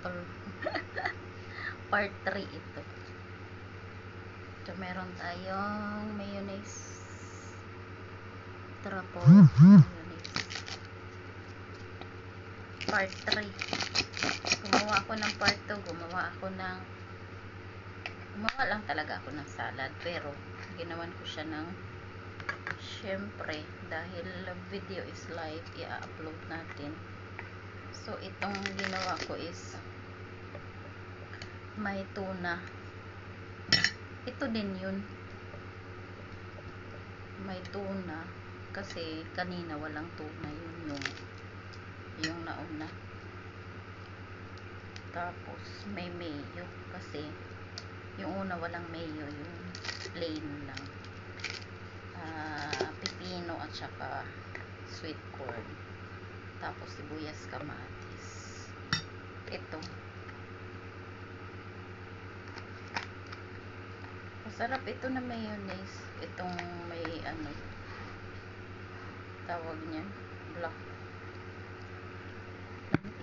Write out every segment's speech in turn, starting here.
tol. Part 3 ito. So, meron tayong mayonnaise. Tara po, mayonnaise. Part 3. Gumawa ako ng part 2. Gumawa lang talaga ako ng salad. Pero, ginawan ko siya ng syempre, dahil video is live, i-upload natin. So, itong ginawa ko is may tuna. Ito din yun. May tuna. Kasi kanina walang tuna. Yun yung nauna. Tapos, may mayo. Kasi, yung una walang mayo. Yung plain lang. Pipino at saka sweet corn. Tapos, sibuyas, kamatis. Ito. Masarap ito na mayonnaise. Itong may tawag niya, black.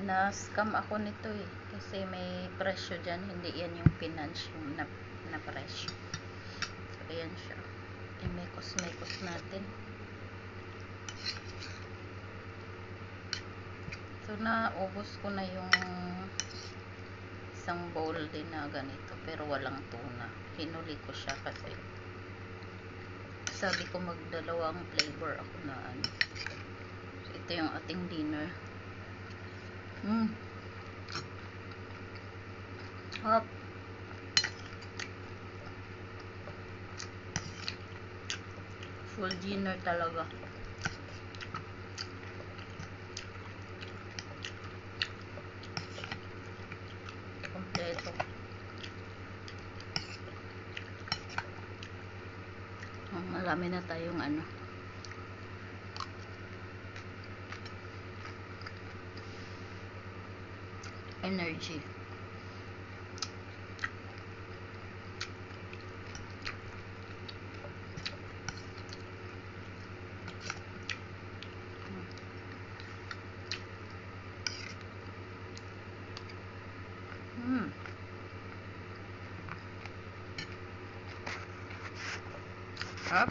Na-scam ako nito eh. Kasi may presyo dyan. Hindi yan yung pinanch yung na presyo. So, ayan siya. I-mekos natin. So, naubos ko na yung isang bowl din na ganito. Pero walang tuna. Hinuli ko siya kasi sabi ko magdalawang flavor ako na So, ito yung ating dinner. Hop. Full dinner talaga. Kompleto. Marami na tayong energy. Up.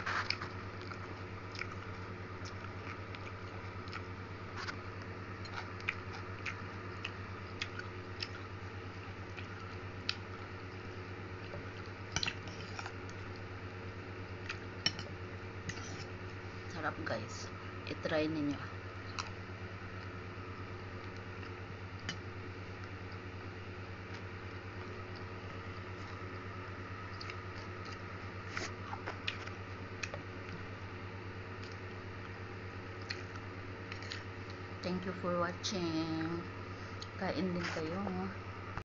Sarap guys. I-try ninyo. Thank you for watching. Kain din kayo.